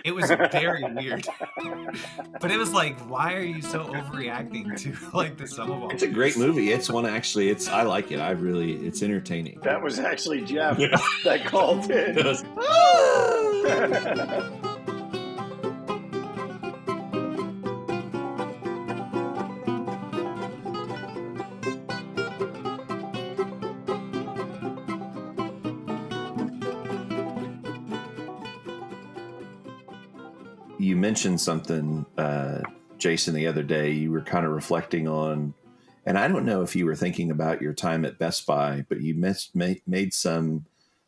It was very weird. But it was like, why are you so overreacting to like the sum of all It's a great movie. It's one actually. I like it. It's entertaining. That was actually Jeff that called in. You mentioned something, Jason, the other day. You were kind of reflecting on, and I don't know if you were thinking about your time at Best Buy, but you made some,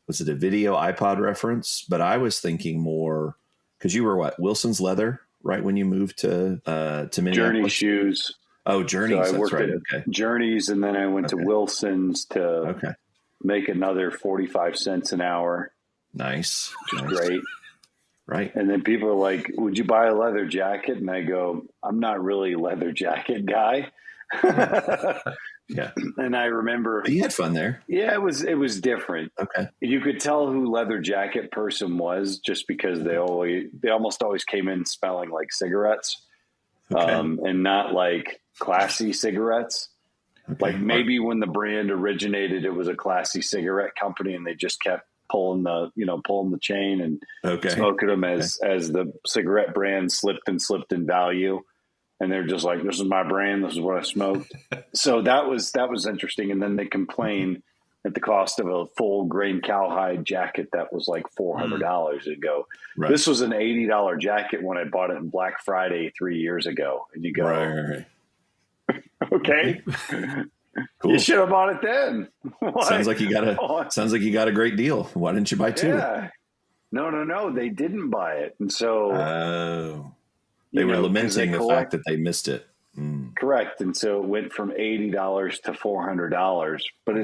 was it a video iPod reference? But I was thinking more, because you were Wilson's Leather, right, when you moved to Minneapolis? Journey shoes. Oh, Journeys, So I worked that's right. at Okay. Journeys, and then I went to Wilson's to make another 45 cents an hour. Nice. Great. Right. And then people are like, would you buy a leather jacket? And I go, I'm not really a leather jacket guy. Yeah. And I remember But you had fun there. Yeah, it was different. Okay. You could tell who leather jacket person was just because they almost always came in smelling like cigarettes. And not like classy cigarettes. Okay. Like maybe when the brand originated, it was a classy cigarette company and they just kept pulling the chain and smoking them as the cigarette brand slipped in value. And they're just like, this is my brand. This is what I smoked. So that was interesting. And then they complained at the cost of a full grain cowhide jacket that was like $400 ago. Right. This was an $80 jacket when I bought it in Black Friday 3 years ago. And you go, right. Okay. Cool. You should have bought it then. Sounds like you got a great deal. Why didn't you buy two? Yeah. No. They didn't buy it. And so they were lamenting the fact that they missed it. Correct. And so it went from $80 to $400, but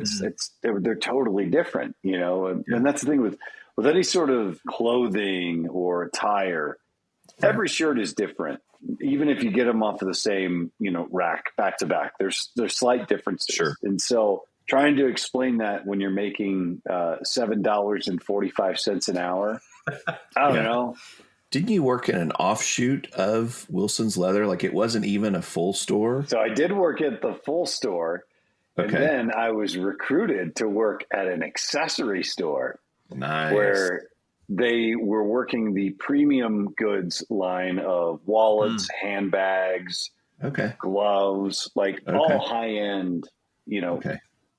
they're totally different, And that's the thing with any sort of clothing or attire, every shirt is different. Even if you get them off of the same, rack back to back, there's slight differences. Sure. And so trying to explain that when you're making $7.45 an hour, I don't know. Didn't you work in an offshoot of Wilson's Leather? Like it wasn't even a full store? So I did work at the full store. And then I was recruited to work at an accessory store. Nice. Where they were working the premium goods line of wallets, handbags, gloves, all high end,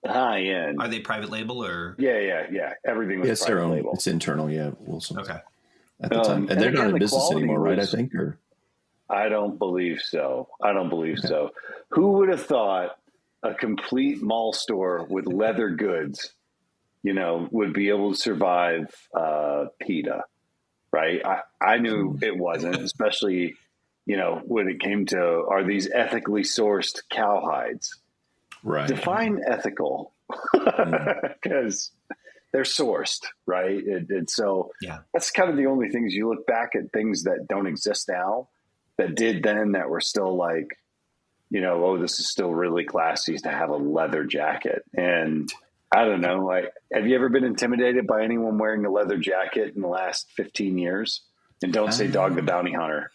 high end. Are they private label or? Yeah. Everything was private label. It's internal. Yeah. Wilson. Okay. At the time. And they're not in business anymore, right? I think, or I don't believe so. So who would have thought a complete mall store with leather goods, would be able to survive PETA, right? I knew it wasn't, especially, when it came to, are these ethically sourced cowhides? Right. Define ethical, because they're sourced, right? And so that's kind of the only things you look back at, things that don't exist now that did then that were still like, this is still really classy to have a leather jacket. And I don't know. Have you ever been intimidated by anyone wearing a leather jacket in the last 15 years? And don't say Dog the Bounty Hunter.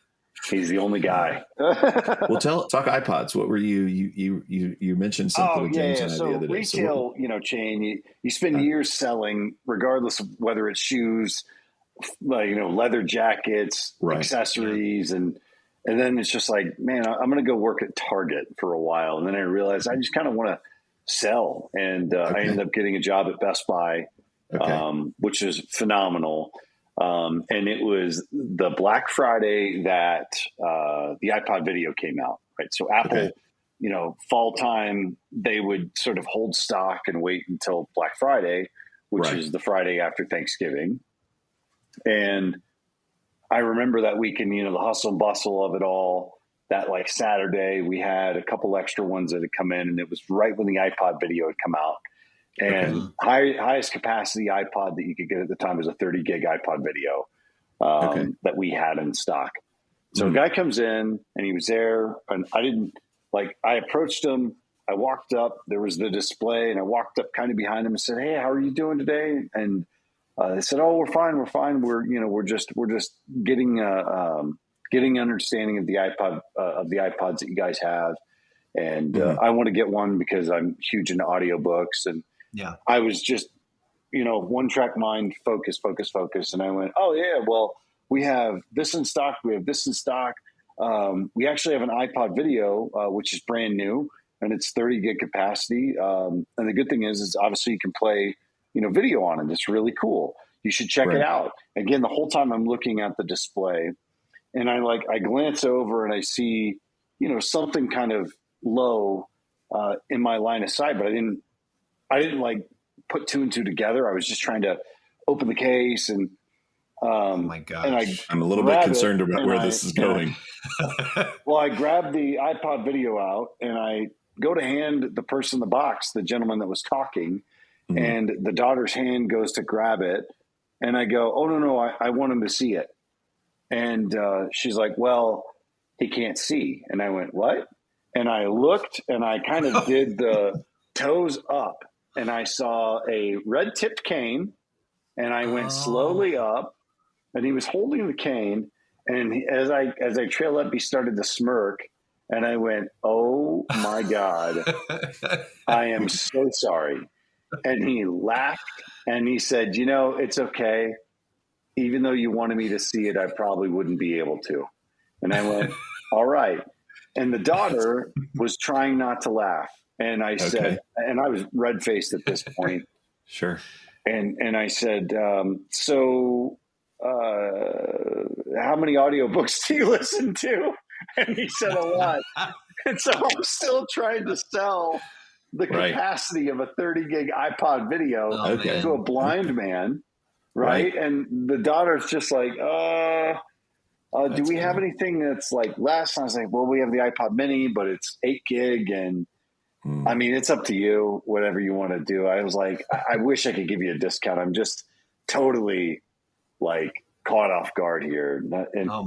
He's the only guy. Well, talk iPods. What were you mentioned something? So the other day. Retail, chain. You spend years selling, regardless of whether it's shoes, leather jackets, accessories, and then it's just like, man, I'm going to go work at Target for a while, and then I realized I just kind of want to sell, and I ended up getting a job at Best Buy, which is phenomenal. And it was the Black Friday that the iPod video came out, right? So Apple, fall time, they would sort of hold stock and wait until Black Friday, which is the Friday after Thanksgiving. And I remember that weekend, the hustle and bustle of it all. That Saturday, we had a couple extra ones that had come in, and it was right when the iPod video had come out. And highest capacity iPod that you could get at the time was a 30 gig iPod video that we had in stock. So a guy comes in, and he was there, and I approached him. I walked up, there was the display, and I walked up kind of behind him and said, "Hey, how are you doing today?" And They said, "Oh, we're fine. We're fine. We're just getting getting understanding of the iPods that you guys have, and I want to get one because I'm huge into audiobooks." And I was just, one track mind, focus. And I went, "Oh yeah, well, we have this in stock. We have this in stock. We actually have an iPod video, which is brand new, and it's 30 gig capacity. And the good thing is obviously you can play, video on it. It's really cool. You should check it out." Again, the whole time I'm looking at the display, and I glance over and I see, something kind of low in my line of sight, but I didn't like put two and two together. I was just trying to open the case and, oh my gosh. And I'm a little bit concerned about where this is going. Well, I grabbed the iPod video out and I go to hand the person the box, the gentleman that was talking, and the daughter's hand goes to grab it. And I go, "Oh, no, I want him to see it." And she's like, "Well, he can't see." And I went, "What?" And I looked and I kind of did the toes up and I saw a red tipped cane and I went slowly up and he was holding the cane. And as I trailed up, he started to smirk and I went, "Oh my God, I am so sorry." And he laughed and he said, "It's okay. Even though you wanted me to see it, I probably wouldn't be able to." And I went, "All right." And the daughter was trying not to laugh. And I said, and I was red faced at this point. Sure. And I said, "So how many audiobooks do you listen to?" And he said, "A lot." And so I'm still trying to sell the capacity of a 30 gig iPod video to a blind man. Right. And the daughter's just like, "Do we have anything that's like less?" And I was like, "Well, we have the iPod mini, but it's 8 gig. And I mean, it's up to you, whatever you want to do." I was like, I wish I could give you a discount. I'm just totally like caught off guard here. And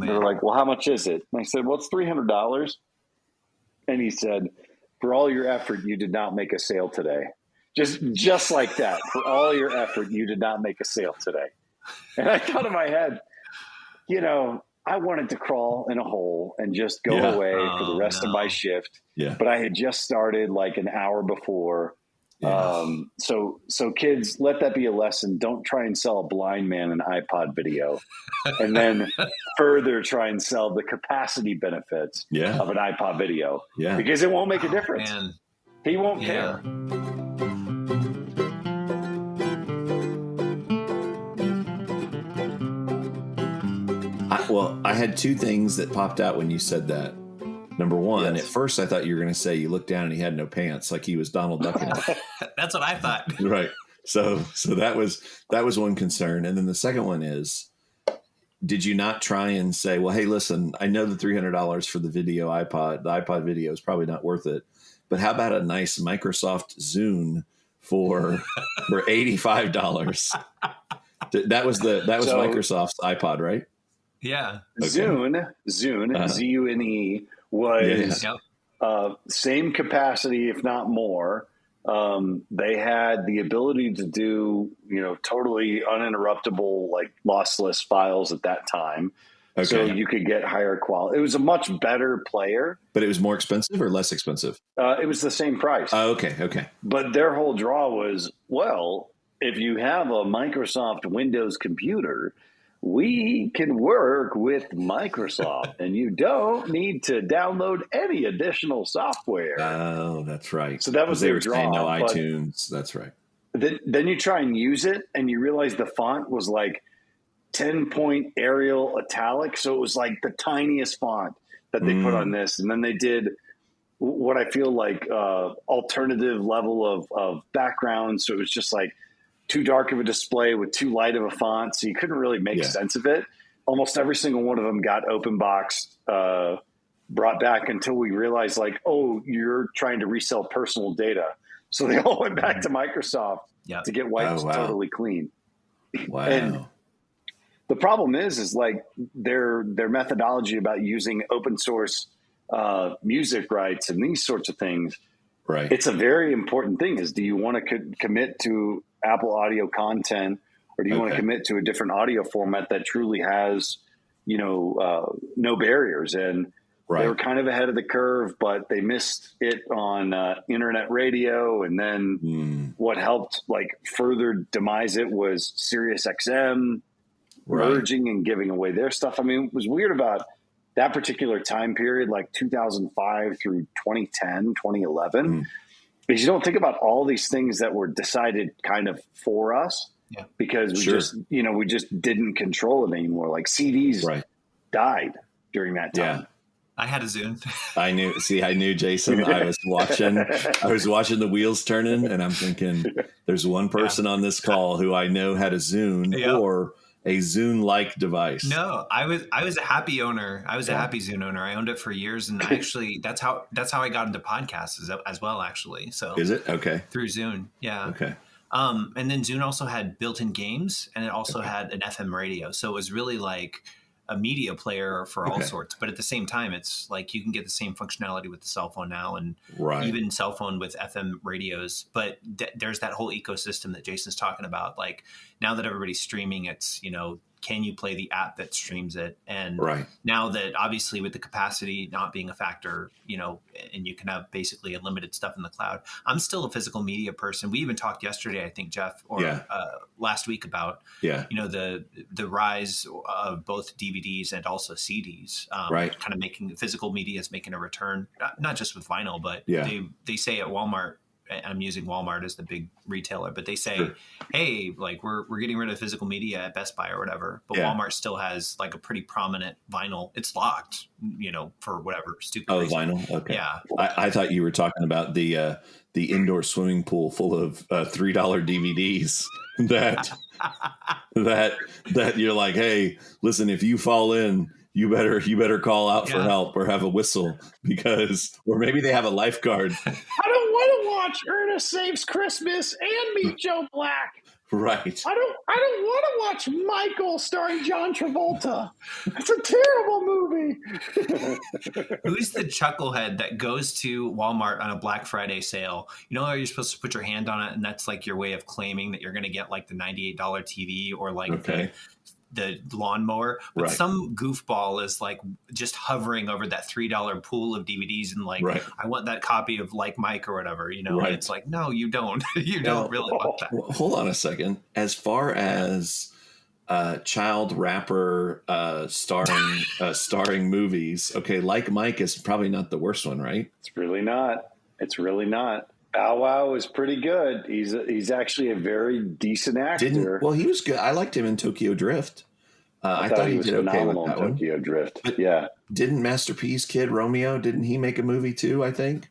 they're like, "Well, how much is it?" And I said, "Well, it's $300. And he said, "For all your effort, you did not make a sale today." Just like that. "For all your effort, you did not make a sale today." And I thought in my head, I wanted to crawl in a hole and just go away for the rest of my shift. Yeah. But I had just started like an hour before. So kids, let that be a lesson. Don't try and sell a blind man an iPod video and then further try and sell the capacity benefits of an iPod video because it won't make a difference. Man. He won't care. I had two things that popped out when you said that. Number one, at first I thought you were going to say you looked down and he had no pants, like he was Donald Duck. That's what I thought. Right. So that was one concern. And then the second one is, did you not try and say, "Well, hey, listen, I know the $300 for the iPod video is probably not worth it, but how about a nice Microsoft Zune for $85? That was Microsoft's iPod, right? Yeah. Okay. Zune, Zune was same capacity, if not more. They had the ability to do, totally uninterruptible, like lossless files at that time. Okay. So you could get higher quality. It was a much better player. But it was more expensive or less expensive? It was the same price. Oh, okay. But their whole draw was, well, if you have a Microsoft Windows computer, we can work with Microsoft and you don't need to download any additional software. Oh, that's right. So that was their draw. No iTunes. That's right. Then you try and use it and you realize the font was like 10-point Arial italic. So it was like the tiniest font that they put on this. And then they did what I feel like alternative level of background. So it was just like too dark of a display with too light of a font. So you couldn't really make sense of it. Almost every single one of them got open boxed, brought back until we realized like, oh, you're trying to resell personal data. So they all went back to Microsoft to get wiped totally clean. Wow. And the problem is like their methodology about using open source music rights and these sorts of things. Right. It's a very important thing is, do you want to commit to Apple audio content, or do you want to commit to a different audio format that truly has, no barriers? And they were kind of ahead of the curve, but they missed it on internet radio. And then what helped further demise it was Sirius XM merging and giving away their stuff. I mean, it was weird about that particular time period, like 2005 through 2010, 2011, because you don't think about all these things that were decided kind of for us because we just didn't control it anymore. Like CDs died during that time. Yeah. I had a Zune. I knew Jason. I was watching the wheels turning, and I'm thinking, there's one person on this call who I know had a Zune or a Zune-like device. No, I was a happy owner. I was a happy Zune owner. I owned it for years, and actually, that's how I got into podcasts as well. Actually, so is it okay through Zune? Yeah. Okay. And then Zune also had built-in games, and it also had an FM radio. So it was really like a media player for all sorts, but at the same time, it's like you can get the same functionality with the cell phone now, and even cell phone with FM radios. But there's that whole ecosystem that Jason's talking about. Like now that everybody's streaming, it's, can you play the app that streams it? And now that obviously with the capacity not being a factor, and you can have basically unlimited stuff in the cloud. I'm still a physical media person. We even talked yesterday, I think, Jeff, or last week about, the rise of both DVDs and also CDs, kind of making physical media is making a return, not just with vinyl, but they say at Walmart, I'm using Walmart as the big retailer, but they say, hey, like we're getting rid of physical media at Best Buy or whatever, but Walmart still has like a pretty prominent vinyl. It's locked, for whatever stupid reason. Vinyl. Okay. Yeah. I thought you were talking about the indoor swimming pool full of $3 DVDs that you're like, hey, listen, if you fall in, you better call out for help or have a whistle or maybe they have a lifeguard. I don't want to watch Ernest Saves Christmas and Meet Joe Black. Right. I don't want to watch Michael starring John Travolta. It's a terrible movie. Who's the chucklehead that goes to Walmart on a Black Friday sale? How you're supposed to put your hand on it, and that's like your way of claiming that you're going to get like the $98 TV or like the lawnmower, but some goofball is like just hovering over that $3 pool of DVDs and like, I want that copy of Like Mike or whatever, and it's like, no, you don't, don't really want that. Well, hold on a second. As far as child rapper starring movies, Like Mike is probably not the worst one, right? It's really not. Bow Wow is pretty good. He's actually a very decent actor. He was good. I liked him in Tokyo Drift. I thought he did okay with that one. Tokyo Drift. But yeah. Didn't Master P's kid Romeo? Didn't he make a movie too? I think.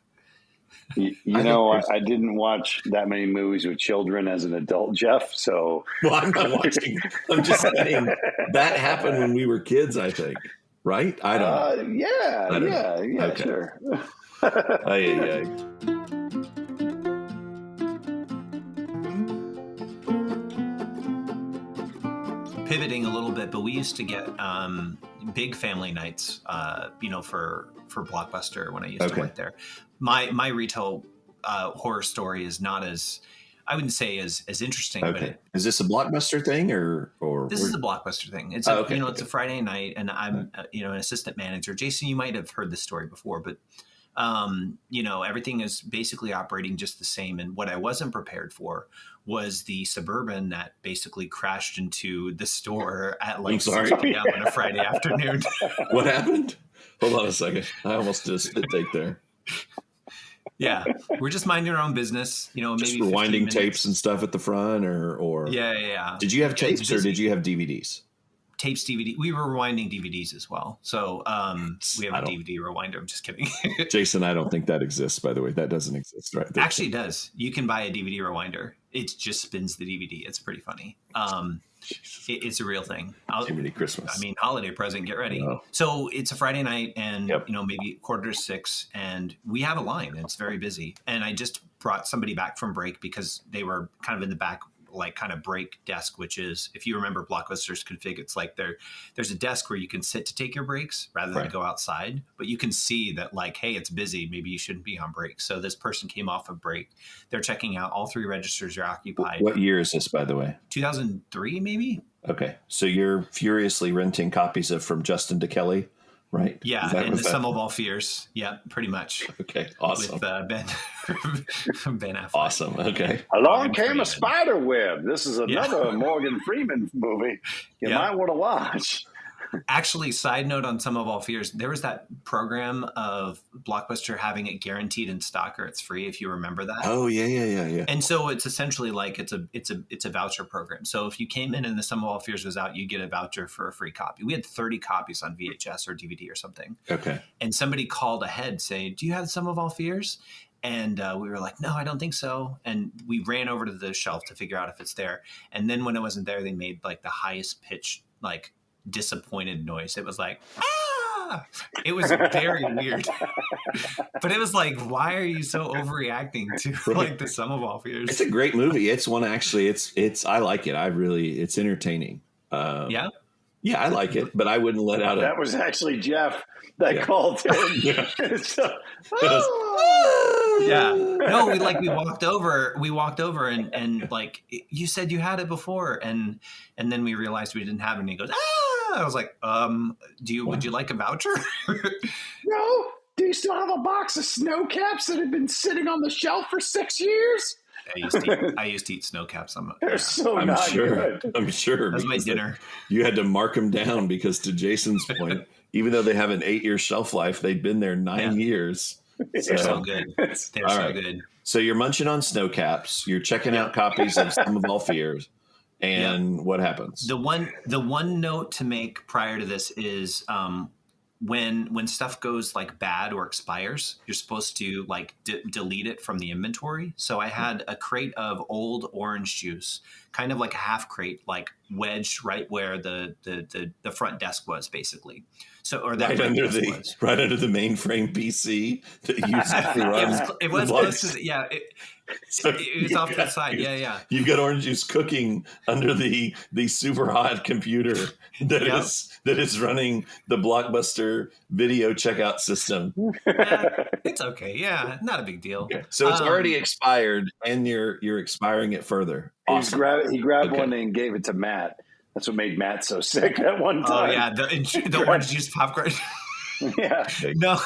I didn't watch that many movies with children as an adult, Jeff. So I'm not watching. I'm just saying that happened when we were kids. I think. Right? I don't. Yeah. Okay. Sure. Pivoting a little bit, but we used to get big family nights, for Blockbuster when I used to work there. My retail horror story is not as, I wouldn't say as interesting. Okay. But is this a Blockbuster thing or this is a Blockbuster thing? It's it's a Friday night, and I'm an assistant manager. Jason, you might have heard this story before, but everything is basically operating just the same. And what I wasn't prepared for was the Suburban that basically crashed into the store at like 6 p.m. on a Friday afternoon. What happened? Hold on a second. I almost did a spit take there. Yeah, we're just minding our own business, just maybe rewinding tapes and stuff at the front, or yeah. Did you have tapes or did you have DVDs? Tapes, DVD. We were rewinding DVDs as well. So we have a DVD rewinder. I'm just kidding. Jason, I don't think that exists, by the way. That doesn't exist, right? Actually, it does. You can buy a DVD rewinder. It just spins the DVD. It's pretty funny. It's a real thing. Jiminy Christmas. I mean, holiday present. Get ready. Oh. So it's a Friday night, and maybe 5:45, and we have a line. And it's very busy. And I just brought somebody back from break because they were kind of in the back like kind of break desk, which is, if you remember Blockbuster's config, it's like there's a desk where you can sit to take your breaks rather than go outside, but you can see that like, hey, it's busy. Maybe you shouldn't be on break. So this person came off a break. They're checking out. All 3 registers are occupied. What year is this, by the way? 2003, maybe. Okay, so you're furiously renting copies of From Justin to Kelly, right? Yeah, and The Sum of All Fears. Yeah, pretty much. Okay, awesome. With Ben Affleck. Awesome. Okay. Along came a spider web. This is another Morgan Freeman movie you might want to watch. Actually, side note on Sum of All Fears, there was that program of Blockbuster having it guaranteed in stock or it's free, if you remember that. Oh yeah. And so it's essentially like it's a voucher program. So if you came in and the Sum of All Fears was out, you get a voucher for a free copy. We had 30 copies on VHS or DVD or something. Okay. And somebody called ahead saying, "Do you have Sum of All Fears?" And we were like, "No, I don't think so." And we ran over to the shelf to figure out if it's there. And then when it wasn't there, they made like the highest pitch, like disappointed noise. It was like, ah! It was very weird. But it was like, why are you so overreacting to like the Sum of All Fears? It's a great movie. It's one actually. It's I like it. It's entertaining. Yeah, I like it, but I wouldn't let out That was actually Jeff that called in. Yeah. No, we walked over and like, you said you had it before, and then we realized we didn't have it, and he goes, ah! I was like, would you like a voucher? No. Do you still have a box of snow caps that have been sitting on the shelf for 6 years? I used to eat snow caps. They're so I'm not sure. good. I'm sure. That was my dinner. You had to mark them down because, to Jason's point, even though they have an 8-year shelf life, they've been there 9 years. They're so good. They're so good. So you're munching on snow caps. You're checking out copies of Sum of All Fears. And what happens? The one note to make prior to this is when stuff goes like bad or expires, you're supposed to like delete it from the inventory. So I had a crate of old orange juice, kind of like a half crate, like wedged right where the front desk was, basically. So, or that right under the mainframe PC that you used to run. It was close to it was off to the side. Yeah. You've got orange juice cooking under the super hot computer that is running the Blockbuster video checkout system. It's okay. Yeah, not a big deal. Okay. So it's already expired, and you're expiring it further. Awesome. He grabbed one and gave it to Matt. That's what made Matt so sick that one time. Oh yeah, the orange juice popcorn. Yeah. No.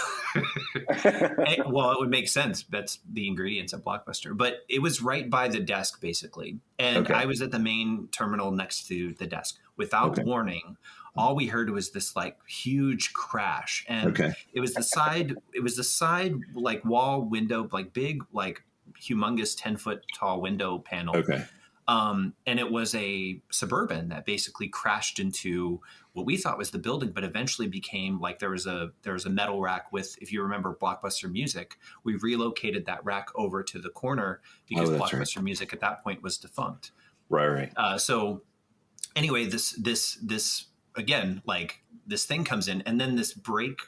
Well, it would make sense. That's the ingredients at Blockbuster. But it was right by the desk, basically. And I was at the main terminal next to the desk. Without warning, all we heard was this like huge crash. And it was the side like wall window, like big, like humongous 10-foot tall window panel. And it was a Suburban that basically crashed into what we thought was the building, but eventually became like there was a metal rack with, if you remember Blockbuster Music, we relocated that rack over to the corner because Blockbuster Music at that point was defunct. Right. So anyway, this again, like this thing comes in, and then this brake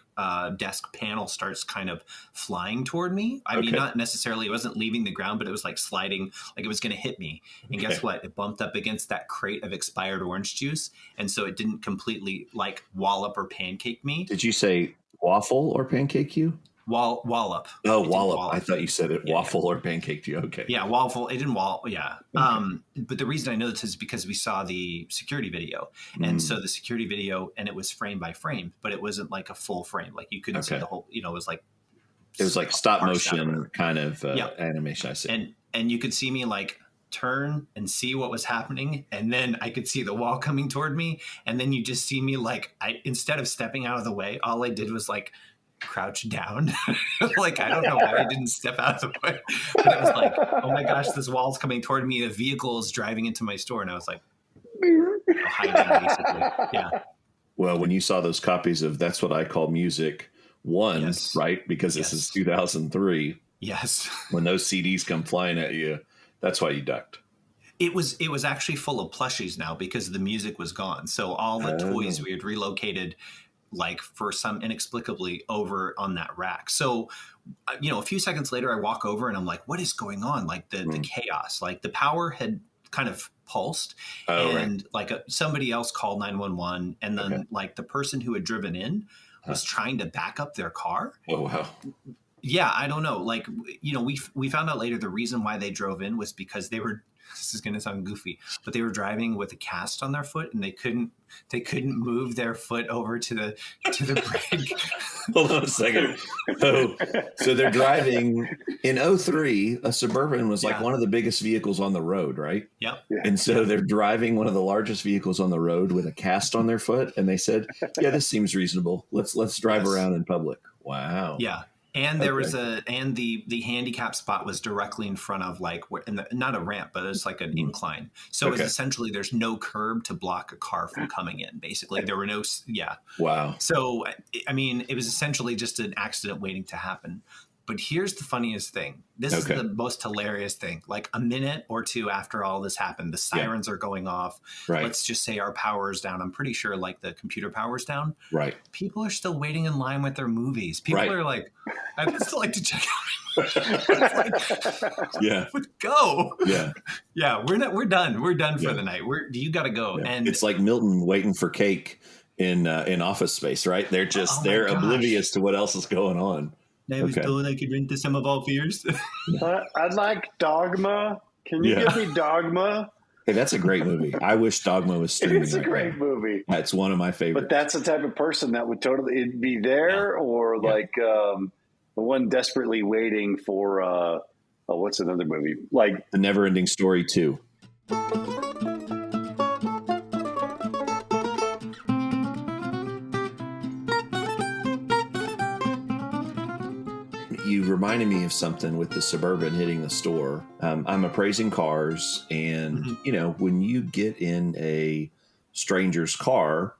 desk panel starts kind of flying toward me. I mean, not necessarily, it wasn't leaving the ground, but it was like sliding, like it was going to hit me. And guess what? It bumped up against that crate of expired orange juice. And so it didn't completely like wallop or pancake me. Did you say waffle or pancake you? Wallop. Oh, wallop. I thought you said it waffle or pancaked you. Okay. Yeah, waffle. It didn't wallop. Yeah. But the reason I know this is because we saw the security video. And so the security video, and it was frame by frame, but it wasn't like a full frame. Like you couldn't see the whole, it was like stop motion kind of animation. I see. And you could see me like turn and see what was happening, and then I could see the wall coming toward me, and then you just see me like instead of stepping out of the way, all I did was like crouch down. Like I don't know why I didn't step out of the way, but it was like, oh my gosh, this wall's coming toward me, a vehicle is driving into my store, and I was like hiding, basically. Yeah. Well, when you saw those copies of That's What I Call Music 1, right? Because this is 2003. Yes. When those CDs come flying at you, that's why you ducked. It was actually full of plushies now because the music was gone. So all the toys we had relocated, like for some inexplicably, over on that rack. So, a few seconds later, I walk over and I'm like, what is going on? Like the chaos, like the power had kind of pulsed, Oh, and right. somebody else called 911, and then the person who had driven in was trying to back up their car. Oh, wow. Yeah, I don't know. We found out later the reason why they drove in was because they were. This is going to sound goofy, but they were driving with a cast on their foot, and they couldn't move their foot over to the brake. Hold on a second. So they're driving in 2003. A Suburban was like one of the biggest vehicles on the road, right? Yep. And so they're driving one of the largest vehicles on the road with a cast on their foot, and they said, "Yeah, this seems reasonable. Let's drive around in public." Wow. Yeah. And there was the handicap spot was directly in front of not a ramp, but it's like an incline. So it's essentially there's no curb to block a car from coming in. Basically, there were no. Yeah. Wow. So I mean, it was essentially just an accident waiting to happen. But here's the funniest thing. This is the most hilarious thing. Like a minute or two after all this happened, the sirens are going off. Right. Let's just say our power is down. I'm pretty sure the computer power is down. Right. People are still waiting in line with their movies. People are like, I'd still like to check out. Go. Yeah. Yeah. We're done. We're done for the night. You got to go. Yeah. And it's like Milton waiting for cake in Office Space, right? They're just they're oblivious to what else is going on. I was told I could rent The Sum of All Fears. I'd like Dogma. Can you give me Dogma? Hey, that's a great movie. I wish Dogma was streaming. It's a great movie. That's one of my favorites. But that's the type of person that would totally be there, or the one desperately waiting for what's another movie? Like The Never-Ending Story 2. You reminded me of something with the Suburban hitting the store. I'm appraising cars, and when you get in a stranger's car,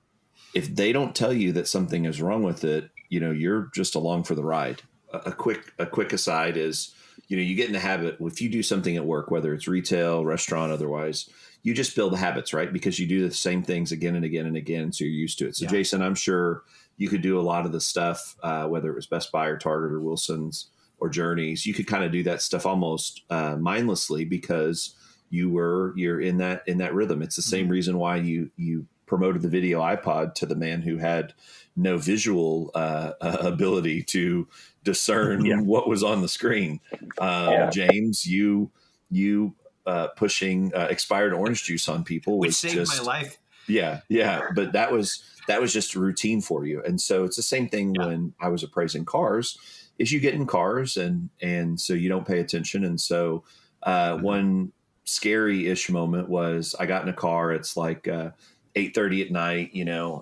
if they don't tell you that something is wrong with it, you're just along for the ride. A quick aside is, you get in the habit, if you do something at work, whether it's retail, restaurant, otherwise, you just build habits, right? Because you do the same things again and again and again, so you're used to it. So Jason, I'm sure you could do a lot of the stuff, whether it was Best Buy or Target or Wilson's or Journeys. You could kind of do that stuff almost mindlessly because you're in that rhythm. It's the same reason why you promoted the video iPod to the man who had no visual ability to discern what was on the screen. James, you pushing expired orange juice on people, which saved my life. Yeah. But that was just a routine for you. And so it's the same thing when I was appraising cars, is you get in cars and so you don't pay attention. And so one scary-ish moment was I got in a car. It's like 8:30 at night,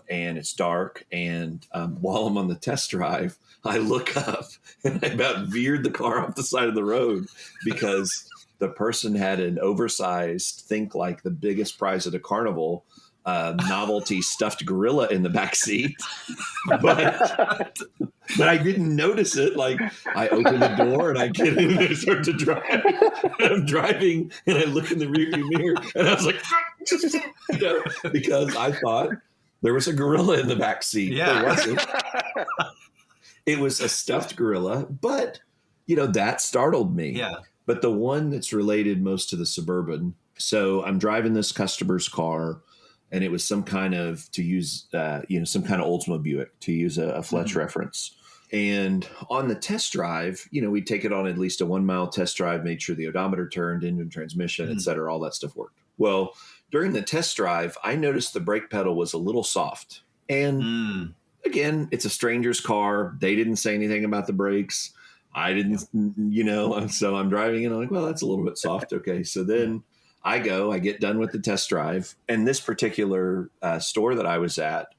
and it's dark. And while I'm on the test drive, I look up and I about veered the car off the side of the road because the person had an oversized, think like the biggest prize at a carnival, novelty stuffed gorilla in the back seat. But I didn't notice it. Like, I open the door and I get in and I start to drive. I'm driving and I look in the rearview mirror and I was like, because I thought there was a gorilla in the back seat. Yeah. There wasn't. It was a stuffed gorilla, but that startled me. Yeah. But the one that's related most to the Suburban. So I'm driving this customer's car, and it was some kind of Oldsmobile Buick, to use a Fletch reference. And on the test drive, we take it on at least a 1 mile test drive, made sure the odometer turned, engine transmission, et cetera, all that stuff worked. Well, during the test drive, I noticed the brake pedal was a little soft. And again, it's a stranger's car. They didn't say anything about the brakes. I didn't, so I'm driving and I'm like, well, that's a little bit soft. Okay. So then I get done with the test drive. And this particular store that I was at,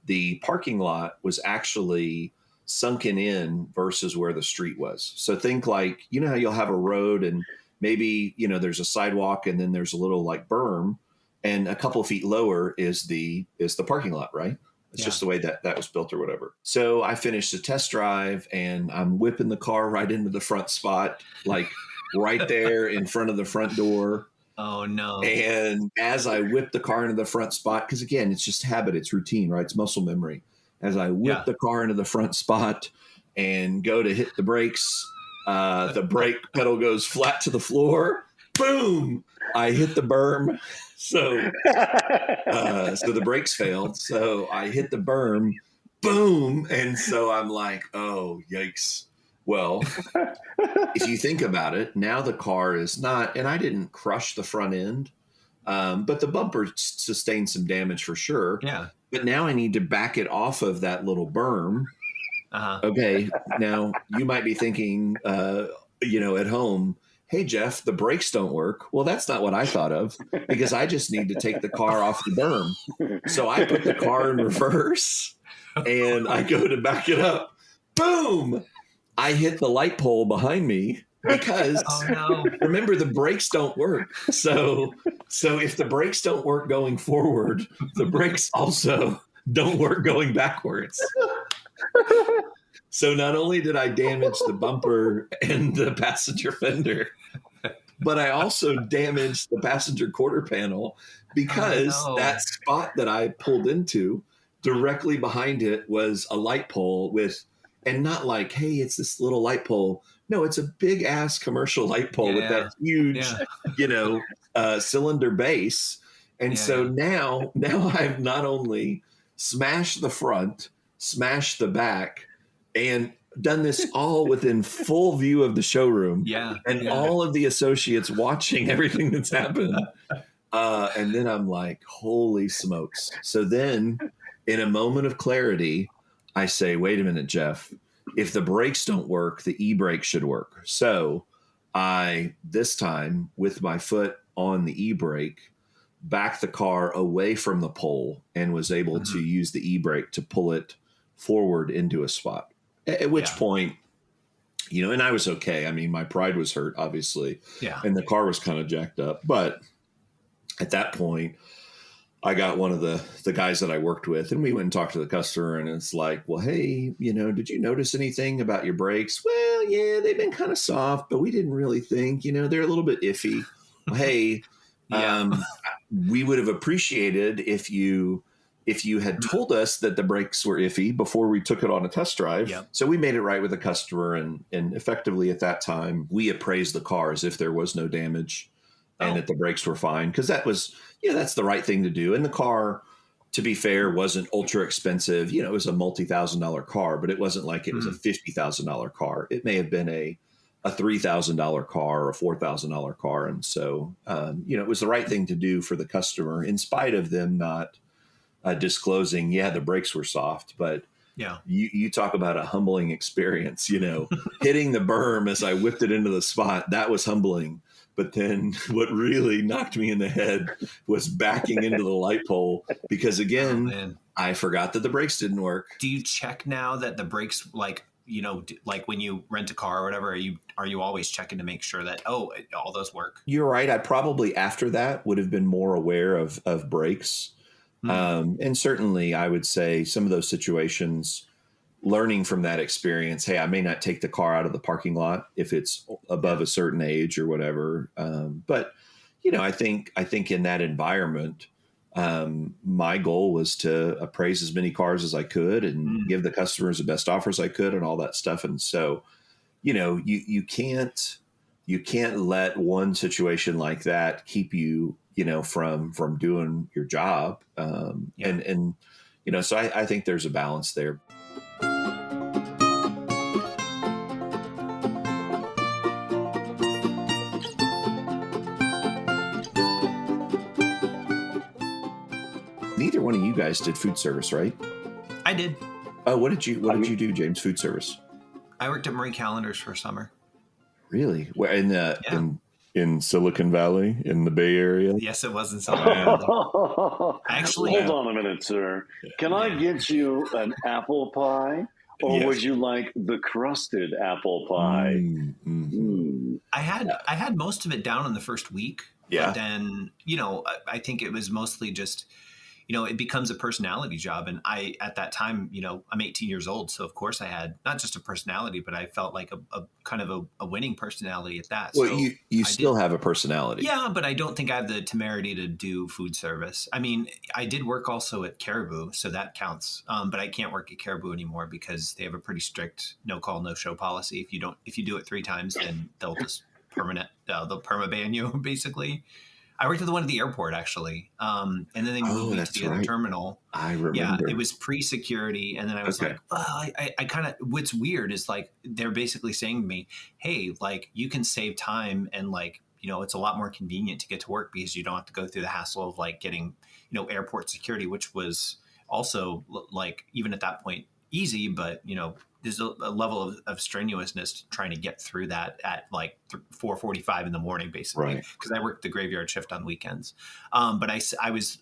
the parking lot was actually sunken in versus where the street was. So think like, how you'll have a road and maybe, there's a sidewalk and then there's a little like berm, and a couple of feet lower is the parking lot, right? It's just the way that was built or whatever. So I finished the test drive and I'm whipping the car right into the front spot, like right there in front of the front door. Oh, no. And as I whip the car into the front spot, because again, it's just habit, it's routine, right? It's muscle memory. As I whip the car into the front spot and go to hit the brakes, the brake pedal goes flat to the floor boom, I hit the berm. So the brakes failed. So I hit the berm, boom. And so I'm like, oh, yikes. Well, if you think about it, now the car is not, and I didn't crush the front end, but the bumper sustained some damage for sure. Yeah. But now I need to back it off of that little berm. Uh-huh. Okay. Now you might be thinking, at home, hey, Jeff, the brakes don't work. Well, that's not what I thought of, because I just need to take the car off the berm. So I put the car in reverse and I go to back it up. Boom! I hit the light pole behind me because remember, the brakes don't work. So if the brakes don't work going forward, the brakes also don't work going backwards. So not only did I damage the bumper and the passenger fender, but I also damaged the passenger quarter panel, because that spot that I pulled into, directly behind it was a light pole and not like, hey, it's this little light pole. No, it's a big ass commercial light pole with that huge, cylinder base. And so now I've not only smashed the front, smashed the back, and done this all within full view of the showroom. Yeah. And all of the associates watching everything that's happened. And then I'm like, holy smokes. So then in a moment of clarity, I say, wait a minute, Jeff, if the brakes don't work, the e-brake should work. So I, this time with my foot on the e-brake, backed the car away from the pole and was able to use the e-brake to pull it forward into a spot. At which point, and I was okay. I mean, my pride was hurt, obviously. Yeah. And the car was kind of jacked up. But at that point, I got one of the guys that I worked with, and we went and talked to the customer, and it's like, well, hey, did you notice anything about your brakes? Well, yeah, they've been kind of soft, but we didn't really think, they're a little bit iffy. Well, hey, we would have appreciated if you had told us that the brakes were iffy before we took it on a test drive. Yep. So we made it right with the customer, and effectively at that time, we appraised the car as if there was no damage and that the brakes were fine. Because that was, that's the right thing to do. And the car, to be fair, wasn't ultra expensive. It was a multi-$1,000 car, but it wasn't like it was a $50,000 car. It may have been a $3,000 car or a $4,000 car. And so, it was the right thing to do for the customer, in spite of them not disclosing, the brakes were soft. But you talk about a humbling experience, hitting the berm as I whipped it into the spot. That was humbling. But then what really knocked me in the head was backing into the light pole, because again, I forgot that the brakes didn't work. Do you check now that the brakes, like when you rent a car or whatever, are you always checking to make sure that, all those work? You're right. I probably after that would have been more aware of brakes. And certainly I would say some of those situations, learning from that experience, hey, I may not take the car out of the parking lot if it's above a certain age or whatever. But, I think in that environment, my goal was to appraise as many cars as I could and give the customers the best offers I could and all that stuff. And so, you can't let one situation like that keep you, from doing your job. So I think there's a balance there. Neither one of you guys did food service, right? I did. Oh, what did you do, James? Food service. I worked at Marie Callender's for a summer. Really? Where in Silicon Valley, in the Bay Area? Yes, it was in Silicon Valley. Actually, hold on a minute, sir. Can I get you an apple pie, or would you like the crusted apple pie? I had most of it down in the first week. Yeah. But then, I think it was mostly just, it becomes a personality job. And at that time, I'm 18 years old. So of course I had not just a personality, but I felt like a kind of a winning personality at that. Well, so you still have a personality. Yeah, but I don't think I have the temerity to do food service. I mean, I did work also at Caribou, so that counts. But I can't work at Caribou anymore because they have a pretty strict no call, no show policy. If you do it 3 times, then they'll just they'll permaban you basically. I worked at the one at the airport actually, and then they moved me to the other terminal. I remember. Yeah, it was pre-security, and then I was like, well, I kind of. What's weird is like they're basically saying to me, "Hey, like you can save time, and like it's a lot more convenient to get to work because you don't have to go through the hassle of like getting airport security," which was also like even at that point easy, but there's a level of strenuousness trying to get through that at like 4:45 in the morning, basically, because I worked the graveyard shift on weekends. But I was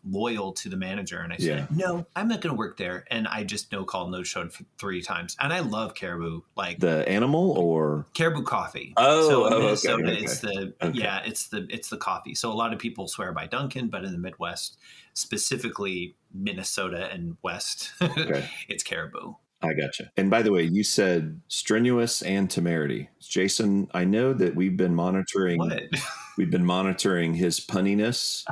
loyal to the manager, and I said, no, I'm not going to work there. And I just no showed for 3 times. And I love Caribou, like the animal or Caribou coffee. Oh, so in Minnesota, okay. it's the coffee. So a lot of people swear by Dunkin', but in the Midwest, specifically Minnesota and West, it's Caribou. I gotcha. And by the way, you said strenuous and temerity. Jason, I know that we've been monitoring his punniness.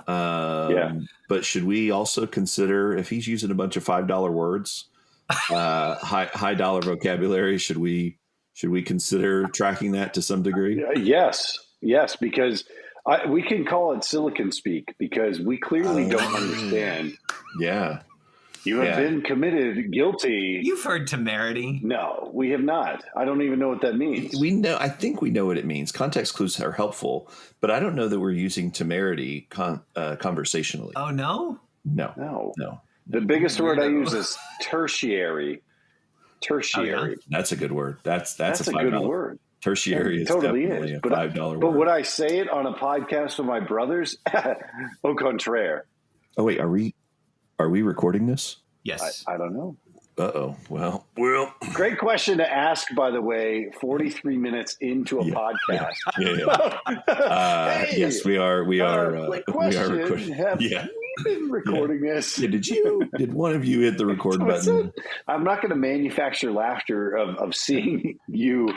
But should we also consider, if he's using a bunch of $5 words, high dollar vocabulary, should we consider tracking that to some degree? Yes, because we can call it silicon speak because we clearly don't understand. Yeah. You have been committed guilty. You've heard temerity. No, we have not. I don't even know what that means. We know. I think we know what it means. Context clues are helpful, but I don't know that we're using temerity conversationally. Oh, no? No. The biggest word I use is tertiary. Oh, yeah? That's a good word. That's a good word. Tertiary is totally definitely is. a $5 word. But would I say it on a podcast with my brothers? Au contraire. Oh, wait. Are we recording this? Yes. I don't know. Uh-oh. Well. Great question to ask, by the way, 43 minutes into a podcast. Yeah. Hey, yes, we are. We are recording. Have we been recording this? Yeah, did one of you hit the record button? I'm not going to manufacture laughter of seeing you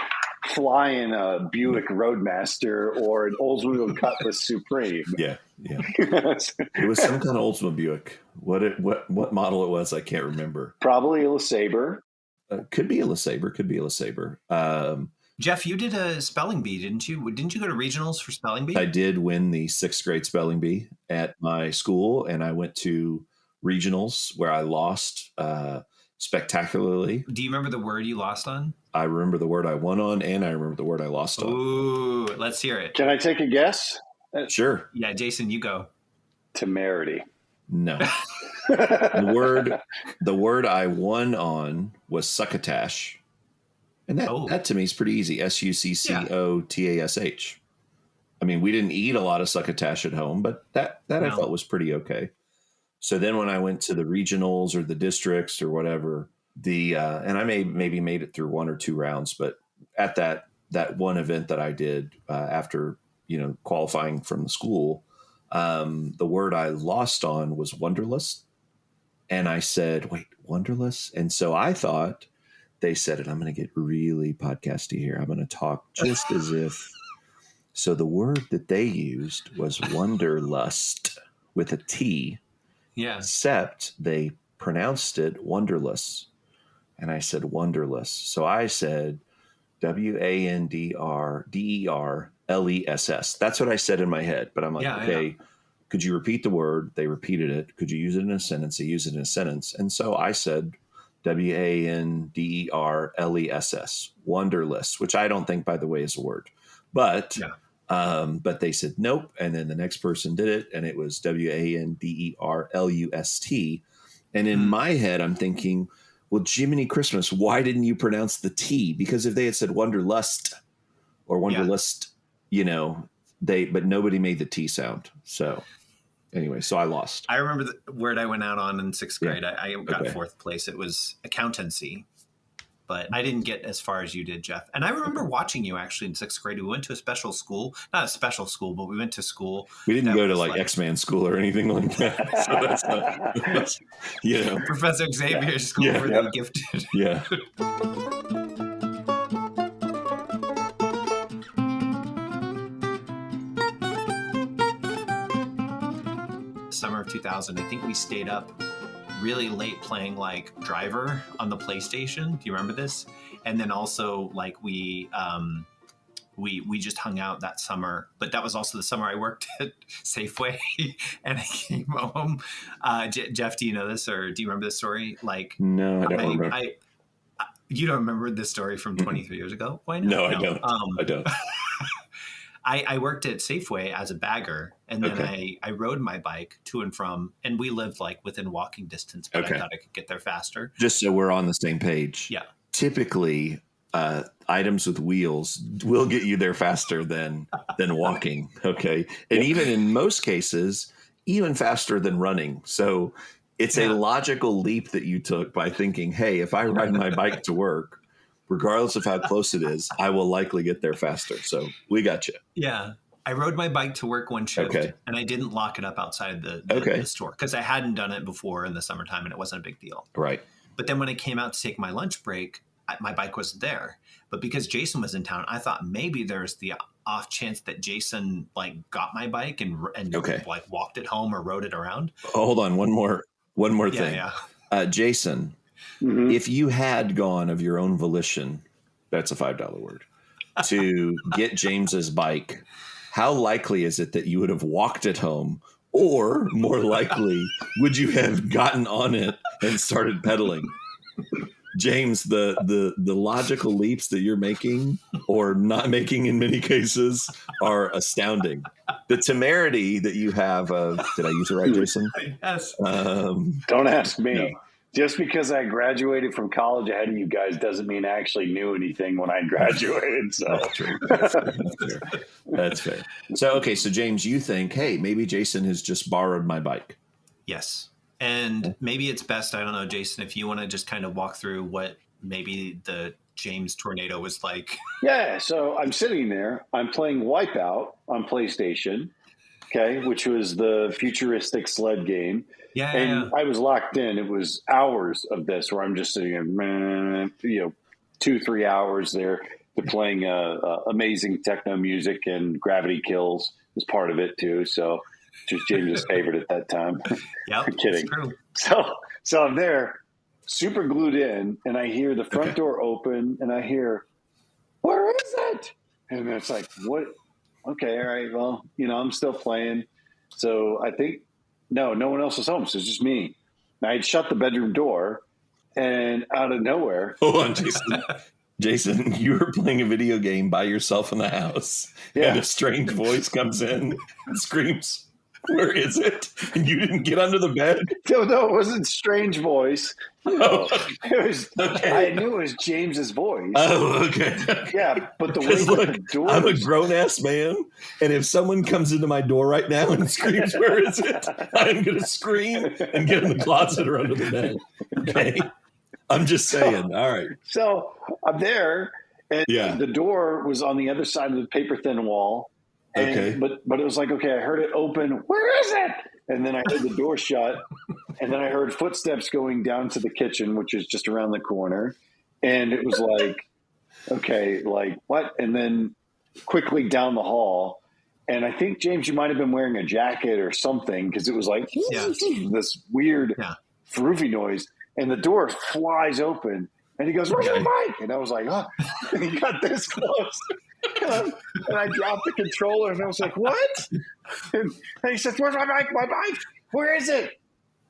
fly in a Buick Roadmaster or an Oldsmobile Cutlass Supreme. Yeah. It was some kind of Oldsmobile Buick. What model it was, I can't remember. Probably a LeSabre. Could be a LeSabre. Jeff, you did a spelling bee, didn't you? Didn't you go to regionals for spelling bee? I did win the 6th grade spelling bee at my school, and I went to regionals where I lost spectacularly. Do you remember the word you lost on? I remember the word I won on, and I remember the word I lost on. Ooh, let's hear it. Can I take a guess? Sure. Yeah, Jason, you go. Temerity. No. The word I won on was succotash. And that to me is pretty easy. Succotash. I mean, we didn't eat a lot of succotash at home, but that I felt was pretty okay. So then when I went to the regionals or the districts or whatever, and I maybe made it through 1 or 2 rounds, but at that one event that I did after qualifying from the school, the word I lost on was wonderlust. And I said, wait, wonderlust? And so I thought they said it. I'm going to get really podcasty here. I'm going to talk just as if. So the word that they used was wonderlust with a T. Yeah. Except they pronounced it wonderless. And I said wonderless. So I said WANDRDERLESS. That's what I said in my head. But I'm like, okay, could you repeat the word? They repeated it. Could you use it in a sentence? They used it in a sentence. And so I said WANDERLESS, wonderless, which I don't think, by the way, is a word. But they said nope. And then the next person did it, and it was WANDERLUST. And in my head, I'm thinking, well, Jiminy Christmas, why didn't you pronounce the T? Because if they had said wonderlust or wonderlust, but nobody made the T sound. So anyway, so I lost. I remember the word I went out on in 6th grade. Yeah. I got 4th place. It was accountancy, but I didn't get as far as you did, Jeff. And I remember watching you actually in 6th grade. We went to a special school, not a special school, but we went to school. We didn't go to like X-Man school or anything like that. So that's not, Professor Xavier's school for the gifted. Yeah. Summer of 2000, I think we stayed up really late playing like Driver on the PlayStation. Do you remember this? And then also like we we just hung out that summer. But that was also the summer I worked at Safeway, and I came home. Jeff, do you know this, or do you remember this story? Like, no, I don't remember. You don't remember this story from 23 years ago? Why not? No, I don't. I don't. I worked at Safeway as a bagger, and then I rode my bike to and from, and we lived like within walking distance, but I thought I could get there faster. Just so we're on the same page. Yeah. Typically, items with wheels will get you there faster than walking. Okay. And even in most cases, even faster than running. So it's a logical leap that you took by thinking, hey, if I ride my bike to work, regardless of how close it is, I will likely get there faster. So we got you. Yeah. I rode my bike to work one shift, and I didn't lock it up outside the store because I hadn't done it before in the summertime, and it wasn't a big deal. Right. But then when I came out to take my lunch break, my bike wasn't there. But because Jason was in town, I thought maybe there's the off chance that Jason like got my bike and like walked it home or rode it around. Oh, hold on. One more thing. Yeah. Jason, if you had gone of your own volition, that's a $5 word, to get James's bike, how likely is it that you would have walked it home, or more likely, would you have gotten on it and started pedaling? James, the logical leaps that you're making or not making in many cases are astounding. The temerity that you have of, did I use it right, Jason? Yes. Don't ask me. No. Just because I graduated from college ahead of you guys doesn't mean I actually knew anything when I graduated. So that's true. That's fair. So James, you think, hey, maybe Jason has just borrowed my bike. Yes. And maybe it's best, I don't know, Jason, if you want to just kind of walk through what maybe the James tornado was like. Yeah, so I'm sitting there. I'm playing Wipeout on PlayStation, which was the futuristic sled game. Yeah. I was locked in. It was hours of this where I'm just sitting there, 2-3 hours there. They're playing amazing techno music, and Gravity Kills is part of it too. So just James's favorite at that time. Yeah, I'm kidding. So I'm there, super glued in, and I hear the front door open, and I hear, "Where is it?" And it's like, "What?" Okay, all right. Well, I'm still playing. So I think no one else was home, so it's just me. And I had shut the bedroom door, and out of nowhere, hold on, Jason. Jason, you were playing a video game by yourself in the house, and a strange voice comes in and screams, "Where is it?" And you didn't get under the bed? No, it wasn't strange voice. It was. I knew it was James's voice. Oh, okay. Yeah, but the way the door. I'm a grown ass man, and if someone comes into my door right now and screams, "Where is it?" I'm going to scream and get in the closet or under the bed. Okay, I'm just saying. All right. So I'm there, and the door was on the other side of the paper thin wall. And, but it was like, okay, I heard it open. Where is it? And then I heard the door shut. And then I heard footsteps going down to the kitchen, which is just around the corner. And it was like, okay, like what? And then quickly down the hall. And I think, James, you might have been wearing a jacket or something, because it was like this weird froofy noise. And the door flies open. And he goes, "Where's my bike?" And I was like, "Oh," and he got this close. And I dropped the controller, and I was like, "What?" And he said, "Where's my bike? My bike? Where is it?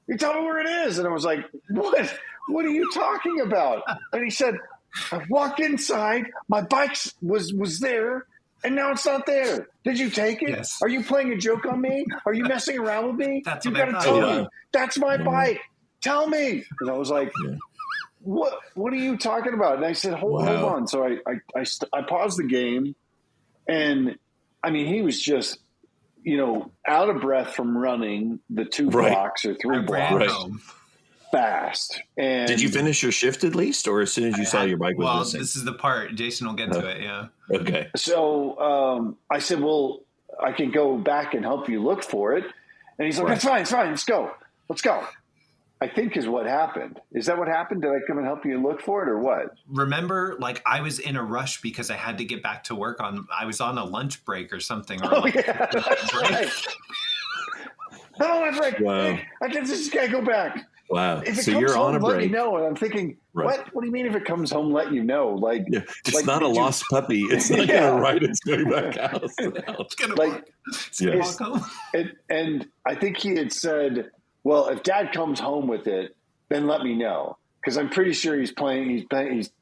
You tell me where it is." And I was like, "What? What are you talking about?" And he said, "I walked inside. My bike was there, and now it's not there. Did you take it? Yes. Are you playing a joke on me? Are you messing around with me? That's you got to tell me. That's my bike. Tell me." And I was like, What are you talking about? And I said, hold on. So I paused the game, and I mean, he was just, out of breath from running the 2 blocks or 3 blocks fast. And did you finish your shift at least, or as soon as you saw your bike was missing? This is the part. Jason will get to it. Yeah. Okay. So I said, well, I can go back and help you look for it. And he's like, it's fine. Let's go. I think is what happened. Is that what happened? Did I come and help you look for it, or what? Remember, like, I was in a rush because I had to get back to work I was on a lunch break or something. Or that's right. I'm on my break. Wow. I just gotta go back. Wow. If it So comes you're home, on a let me break. know. And I'm thinking, Right. what? What do you mean if it comes home, let you know? Like, Yeah. It's like, not a did you- lost puppy. It's not Yeah. going to ride its way back out. It's gonna Like, walk. It's gonna yes. walk home. And I think he had said, well, if Dad comes home with it, then let me know, because I'm pretty sure he's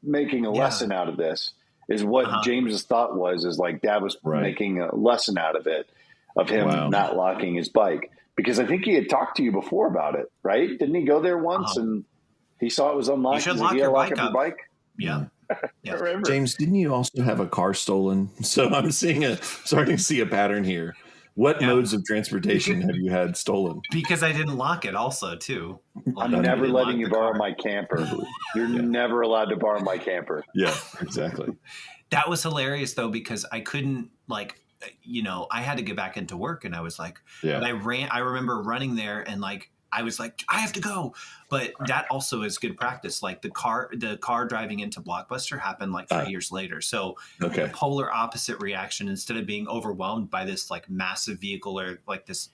making a lesson out of this. Is what James's thought was, is like Dad was making a lesson out of it, of him not locking his bike, because I think he had talked to you before about it, right? Didn't he go there once and he saw it was unlocked? You should He's lock like, your lock bike up up. your bike. Yeah. I remember. James, didn't you also have a car stolen? So I'm starting to see a pattern here. What modes of transportation have you had stolen? Because I didn't lock it also, too. I'm never letting you borrow my camper. You're never allowed to borrow my camper. Yeah, exactly. That was hilarious, though, because I couldn't, like, I had to get back into work, and I was like, and I remember running there, and like, I was like, I have to go. But that also is good practice. Like the car driving into Blockbuster happened like 3 years later. So the polar opposite reaction, instead of being overwhelmed by this like massive vehicle or like this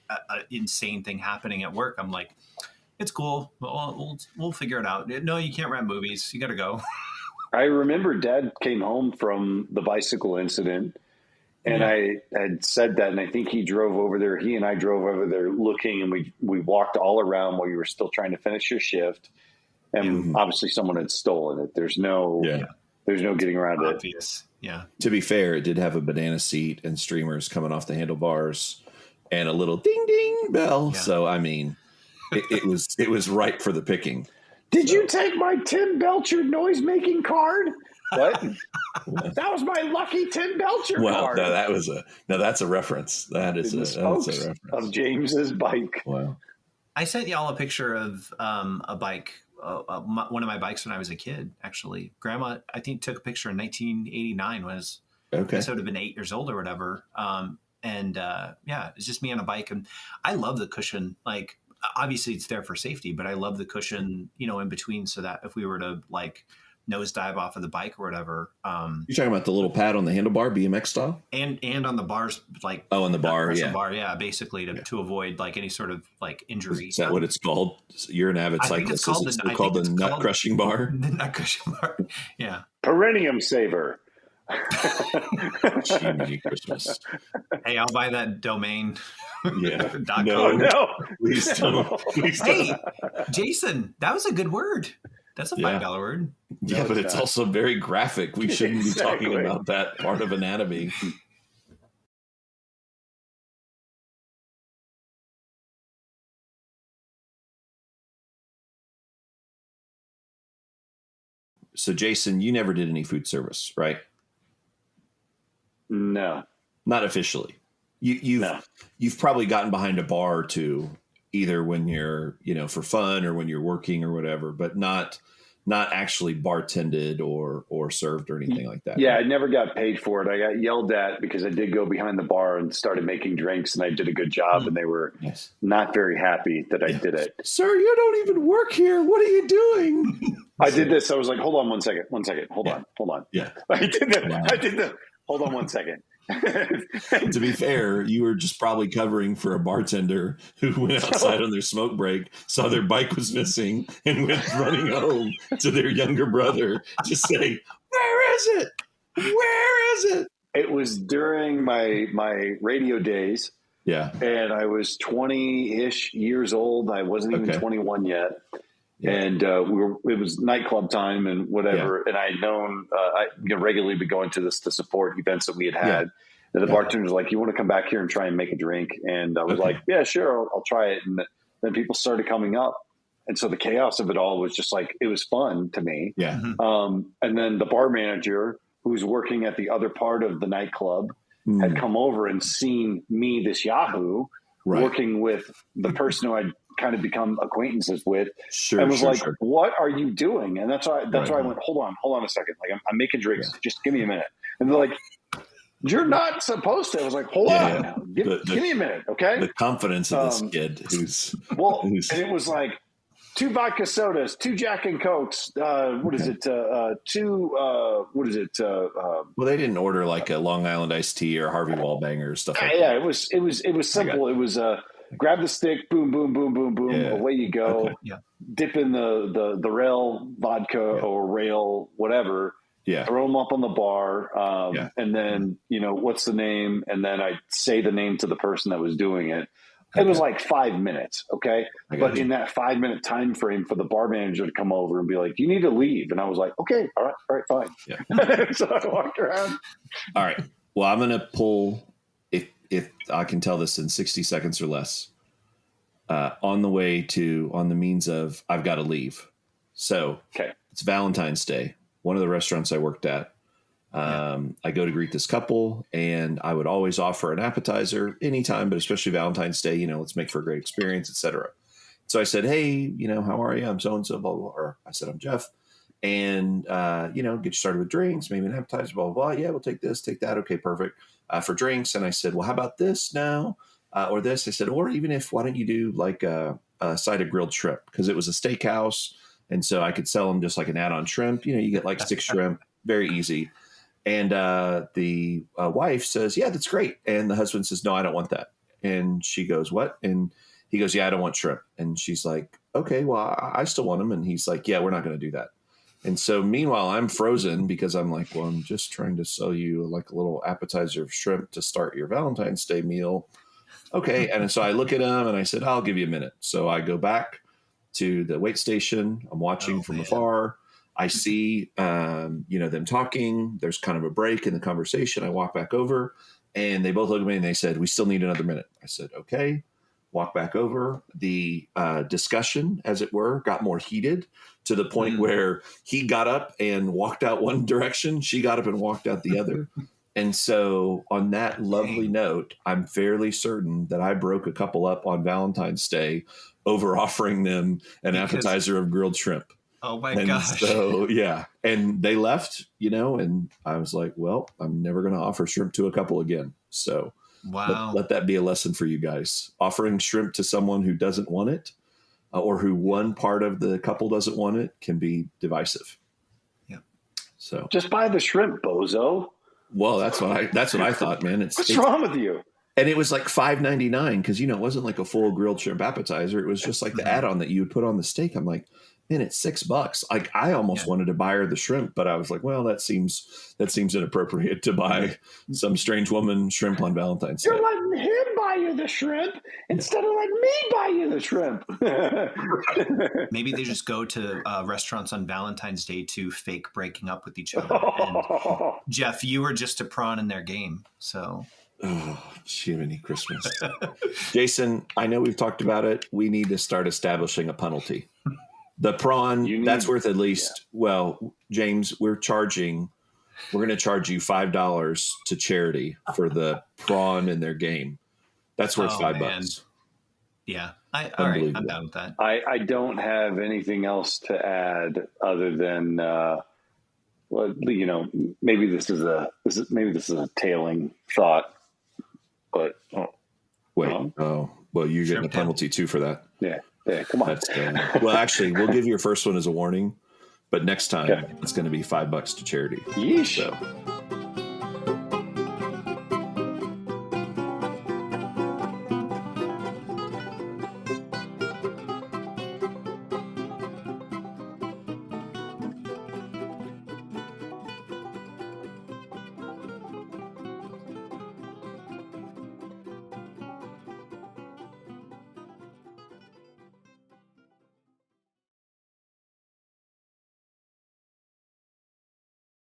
insane thing happening at work, I'm like, it's cool. We'll figure it out. No, you can't rent movies. You got to go. I remember Dad came home from the bicycle incident, and I had said that, and I think he drove over there. He and I drove over there looking, and we walked all around while you were still trying to finish your shift. And obviously someone had stolen it. There's no getting around it. Obvious. Yeah. To be fair, it did have a banana seat and streamers coming off the handlebars and a little ding ding bell. Yeah. So, I mean, it was ripe for the picking. Did you take my Tim Belcher noise-making card? What? That was my lucky Tim Belcher card. No, that's a reference. That's a reference of James's bike. Wow. I sent y'all a picture of a bike, one of my bikes when I was a kid. Actually, Grandma, I think, took a picture in 1989. I would have been 8 years old or whatever. It's just me on a bike, and I love the cushion. Like, obviously, it's there for safety, but I love the cushion, in between, so that if we were to like nosedive off of the bike or whatever. You're talking about the little pad on the handlebar, BMX style? And on the bars, like... Oh, on the bar, yeah. Bar, yeah, basically to avoid like any sort of like injury. Is that what it's called? You're an avid cyclist. It's called the nut crushing bar? The nut crushing bar, yeah. Perennium saver. Jiminy Christmas. Hey, I'll buy that domain. Yeah. No. Please don't. Hey, Jason, that was a good word. That's a $5 word. Yeah, but it's also very graphic. We shouldn't be talking about that part of anatomy. So, Jason, you never did any food service, right? No. Not officially. You've probably gotten behind a bar or two, either when you're, for fun or when you're working or whatever, but not actually bartended or served or anything like that. Yeah, right? I never got paid for it. I got yelled at because I did go behind the bar and started making drinks, and I did a good job, and they were not very happy that I did it. Sir, you don't even work here. What are you doing? I did this. I was like, hold on one second. Hold on. Yeah. I did the hold on one second. To be fair, you were just probably covering for a bartender who went outside on their smoke break, saw their bike was missing, and went running home to their younger brother to say, "Where is it? Where is it?" It was during my radio days. Yeah. And I was 20-ish years old. I wasn't even 21 yet. Yeah. And it was nightclub time and whatever. Yeah. And I had known I regularly be going to this to support events that we had. Yeah. And the bartender was like, "You want to come back here and try and make a drink?" And I was like, "Yeah, sure, I'll try it." And then people started coming up. And so the chaos of it all was just like, it was fun to me. Yeah. And then the bar manager, who's working at the other part of the nightclub, had come over and seen me, this Yahoo, working with the person who I'd kind of become acquaintances with, and was like, "What are you doing?" And that's why I went, hold on a second. Like, I'm making drinks. Just give me a minute. And they're like, "You're not supposed to." I was like, "Hold on. Give me a minute. Okay." The confidence of this kid and it was like 2 vodka sodas, 2 Jack and Cokes. What is it? 2, what is it? Well, they didn't order like a Long Island iced tea or Harvey Wallbanger or stuff like that. Yeah, it was simple. It was grab the stick, boom, boom, boom, boom, boom, away you go. Okay. Yeah. Dip in the rail vodka or rail whatever. Yeah. Throw them up on the bar, and then what's the name? And then I say the name to the person that was doing it. It was like 5 minutes, okay? But in that 5 minute time frame for the bar manager to come over and be like, "You need to leave," and I was like, "Okay, all right, fine." Yeah. So I walked around. All right. Well, I'm going to pull, if I can tell this in 60 seconds or less, on the means of I've got to leave. So It's Valentine's Day. One of the restaurants I worked at, I go to greet this couple, and I would always offer an appetizer anytime, but especially Valentine's Day, let's make for a great experience, etc. So I said, "Hey, how are you? I'm so-and-so, blah, blah, blah." Or I said, "I'm Jeff. And, get you started with drinks, maybe an appetizer, blah, blah, blah. Yeah, we'll take this, take that. Okay, perfect. For drinks." And I said, "Well, how about this now? Or this?" I said, "Or even why don't you do like a side of grilled shrimp?" Because it was a steakhouse. And so I could sell them just like an add-on shrimp. You get like 6 shrimp, very easy. And the wife says, "Yeah, that's great." And the husband says, "No, I don't want that." And she goes, "What?" And he goes, "Yeah, I don't want shrimp." And she's like, "Okay, well, I still want them." And he's like, "Yeah, we're not going to do that." And so meanwhile, I'm frozen because I'm like, well, I'm just trying to sell you like a little appetizer of shrimp to start your Valentine's Day meal. Okay. And so I look at him and I said, "I'll give you a minute." So I go back to the wait station. I'm watching from afar. I see, them talking. There's kind of a break in the conversation. I walk back over and they both look at me and they said, "We still need another minute." I said, "Okay." Walk back over. The discussion, as it were, got more heated to the point where he got up and walked out one direction. She got up and walked out the other. And so on that lovely note, I'm fairly certain that I broke a couple up on Valentine's Day over offering them an appetizer of grilled shrimp. Oh my gosh. So, yeah. And they left, and I was like, well, I'm never going to offer shrimp to a couple again. So wow. Let that be a lesson for you guys. Offering shrimp to someone who doesn't want it or who one part of the couple doesn't want it can be divisive. Yeah. So just buy the shrimp, bozo. Well, that's what I thought, man. What's wrong with you? And it was like $5.99 because, it wasn't like a full grilled shrimp appetizer. It was just like the add-on that you would put on the steak. I'm like, man, it's $6. Like I almost wanted to buy her the shrimp, but I was like, well, that seems inappropriate to buy some strange woman shrimp on Valentine's Day. You're letting him buy you the shrimp instead of letting me buy you the shrimp. Maybe they just go to restaurants on Valentine's Day to fake breaking up with each other. And Jeff, you were just a pawn in their game. So. Oh, Jiminy Christmas. Jason, I know we've talked about it. We need to start establishing a penalty. The prawn, that's worth at least, well, James, we're going to charge you $5 to charity for the prawn in their game. That's worth $5. Yeah. All right. I'm down with that. I don't have anything else to add other than, maybe this is a tailing thought, but well, you're getting a penalty too for that. Yeah, come on. Well, actually, we'll give your first one as a warning, but next time it's going to be $5 to charity. Yeesh. So.